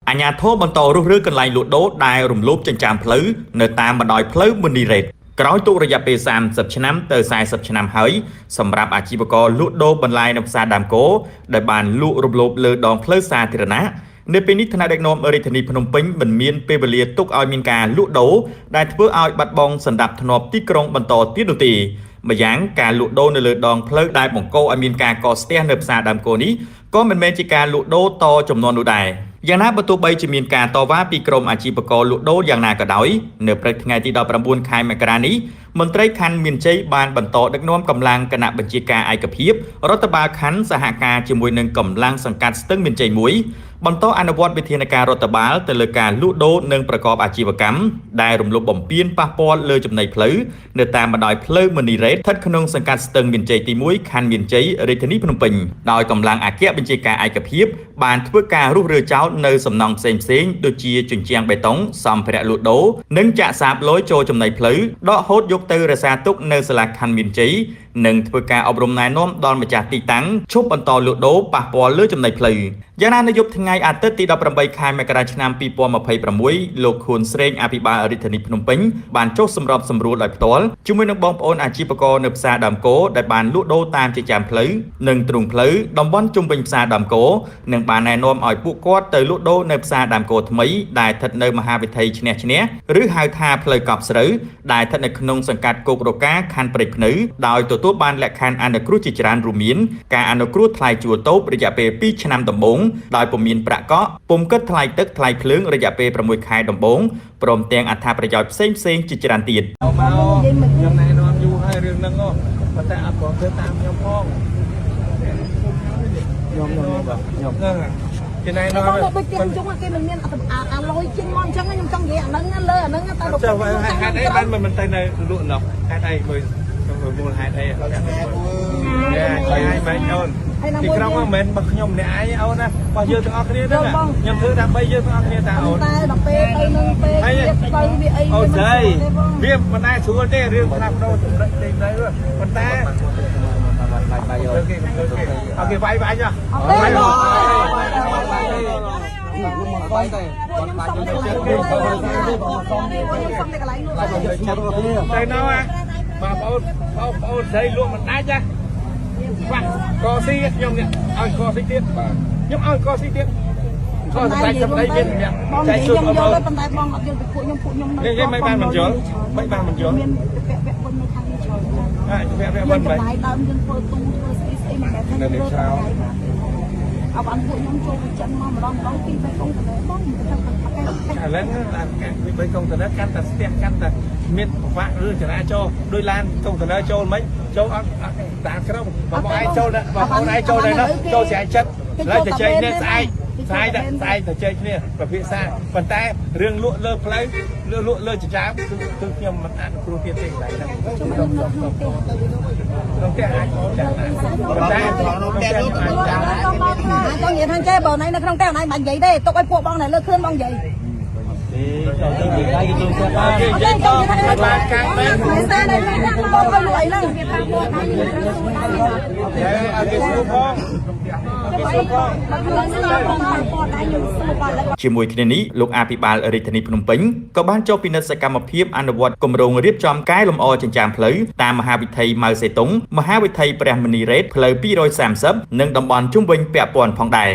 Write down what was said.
អាញាធរបន្តរុះរើកន្លែងលក់ដូរដែលរំលោភចិញ្ចើមផ្លូវនៅតាមបណ្ដោយផ្លូវមុនីរ៉េតក្រោយទុករយៈពេល30ឆ្នាំទៅ40ឆ្នាំហើយសម្រាប់អាជីវករលក់ដូរបន្លែនៅផ្សារដើមគោដែលបានលក់រំលោភលើដងផ្លូវសាធារណៈនៅពេលនេះថ្នាក់ដឹកនាំរាជធានីភ្នំពេញមិនមានពេលវេលាទុកឲ្យមានការលក់ដូរដែលធ្វើឲ្យបាត់បង់សណ្ដាប់ធ្នាប់ទីក្រុងបន្តទៀតនោះទេម្យ៉ាងការលក់ដូរនៅលើដងផ្លូវដែលបង្កឲ្យមានការកកស្ទះនៅផ្សារដើមគោនេះក៏មិនមែនជាការលក់ដូរតចំនួននោះដែរយ៉ាងណាបើទោះបីជាមានការតវ៉ាពីក្រមអាជីវករលក់ដូរយ៉ាងណាក៏ដោយនៅព្រឹកថ្ងៃទី19ខែមករានេះមន្ត្រីខណ្ឌមានជ័យបានបន្តដឹកនាំកម្លាំងគណៈបញ្ជាការឯកភាពរដ្ឋបាលខណ្ឌសហការជាមួយនឹងកម្លាំងសង្កាត់ស្ទឹងមានជ័យ1បន្តអនុវត្តវិធានការរដ្ឋបាលទៅលើការលក់ដូរនិងប្រកបអាជីវកម្មដែលរំលោភបំពានប៉ះពាល់លើចំណីផ្លូវនៅតាមបណ្ដោយផ្លូវមុនីរ៉េតស្ថិតក្នុងសង្កាត់ស្ទឹងមានជ័យទី1ខណ្ឌមានជ័យរាជធានីភ្នំពេញដោយកម្លាំងអគ្គបញ្ជាការឯកភាពបានធ្វើការរុះរើចោលនៅសំណង់ផ្សេងៗដូចជាជញ្ជាំងបេតុងសម្ភារៈលក់ដូរនិងចាក់សាបលយចូលចំណីផ្លូវដកហូតយកទៅរក្សាទុកនៅសាលាខណ្ឌមានជ័យនិងធ្វើការអប់រំណែនាំដល់ម្ចាស់ទីតាំងឈប់បន្តលក់ដូរប៉ះពាល់លើចំណីផ្លូវយ៉ាងណានៅយប់ថ្ងៃអាទិត្យទី18ខែមករាឆ្នាំ2026លោកខួនស្រេងអភិបាលរាជធានីភ្នំពេញបានចុះសម្របសម្រួលដោយផ្ទាល់ជាមួយនឹងបងប្អូនអាជីវករនៅផ្សារដើមគោដែលបានលក់ដូរតាមចិញ្ចើមផ្លូវនិងទ្រូងផ្លូវតំបន់ជុំវិញផ្សារដើមគោនិងបានណែនាំឲ្យពួកគាត់ទៅលក់ដូរនៅផ្សារដើមគោថ្មីដែលស្ថិតនៅមហាវិថីឈ្នះឬហៅថាផ្លូវកប់ស្រូវដែលស្ថិតនៅក្នុងសង្កាត់គោករកាខណ្ឌព្រៃភ្នៅដោយទទួលបានលក្ខខណ្ឌអនុគ្រោះជាច្រើនរួមមានការអនុគ្រោះថ្លៃជួលតូបរយៈពេល2ឆ្នាំដំបូងដោយពុំមានប្រាក់កក់ពុំគិតថ្លៃទឹកថ្លៃភ្លើងរយៈពេល6ខែដំបូងព្រមទាំងអត្ថប្រយោជន៍ផ្សេងជាច្រើនទៀតខ្ញុំណែនាំយូរហើយរឿងហ្នឹងប៉ុន្តែអត់ព្រមធ្វើតាមខ្ញុំផងខ្ញុំហ្នឹងគេណែនាំដូចគេជុំគេមិនមានអាលុយជាងមកអញ្ចឹងខ្ញុំចង់និយាយអាហ្នឹងលើអាហ្នឹងតែហេតុអីបានមិនទៅនៅលក់នោះហេតុអីមើលមូលហេតុអីចាឲ្យម៉េចអូនទីក្រុងមិនមែនរបស់ខ្ញុំម្នាក់ឯងអូនណារបស់យើងទាំងអស់គ្នាហ្នឹងខ្ញុំធ្វើដើម្បីយើងទាំងអស់គ្នាតាអូនតែដល់ពេលទៅនឹងពេលទៀតទៅវាអីអូស្អីវាមិនដែរស្រួលទេរឿងផ្លាស់ប្ដូរចំណុចទេទៅប៉ុន្តែបាយអូខេបាយចុះបាយបាយទៅទៅណោះបងប្អូនស្រីលក់មិនដាច់ណាបាទកស៊ីខ្ញុំនេះឲ្យកស៊ីទៀតខ្ញុំឲ្យកស៊ីទៀតក៏តែចំណៃមានចែកជូនបងប៉ុន្តែបងអត់យល់ពីពួកខ្ញុំនេះមិនបានមិនយល់មិនបានមិនយល់មានពាក់ប៉ុននៅខាងនេះច្រើនពាក់ប៉ុនបែបដើមយើងធ្វើទូធ្វើស្អីមិនមែនថានៅច្រើនអបអរពួកខ្ញុំចូលពីចិនមកម្ដងពី3កុងតឺន័របងឥឡូវតាមការពី3កុងតឺន័រកាន់តែស្ទះកាន់តែមានប្រវត្តិឬចរាចរណ៍ដោយឡានកុងតឺន័រចូលមិនចូលអត់តាមក្រុងបងឯងចូលបងអូនឯងចូលដែរនោះចូលស្រាយចិត្តហើយតែជ័យនេះស្អែកតែជ័យគ្នាប្រភេទសាប៉ុន្តែរឿងលក់លើផ្លូវលក់លើចិញ្ចើមគឺខ្ញុំមិនអនុគ្រោះទៀតទេកន្លែងហ្នឹងក្នុងផ្ទះអាចចាក់ប៉ុន្តែក្នុងផ្ទះអាចចាក់ចង់និយាយថាចេះបើណៃនៅក្នុងផ្ទះណៃមិននិយាយទេទុកឲ្យពួកបងណៃលើខ្លួនបងនិយាយចូលទៅនិយាយទៅគាត់បាននិយាយទៅបានកាត់មែនតែតែបងទៅលុយហ្នឹងគេស្រួលផងជាមួយគ្នានេះលោកអភិបាលរាជធានីភ្នំពេញក៏បានចុះពិនិត្យសកម្មភាពអនុវត្តគម្រោងរៀបចំកែលម្អចិញ្ចើមផ្លូវតាមមហាវិថីម៉ៅសេតុងមហាវិថីព្រះមុនីរ៉េតផ្លូវ230និងតំបន់ជុំវិញពាក់ព័ន្ធផងដែរ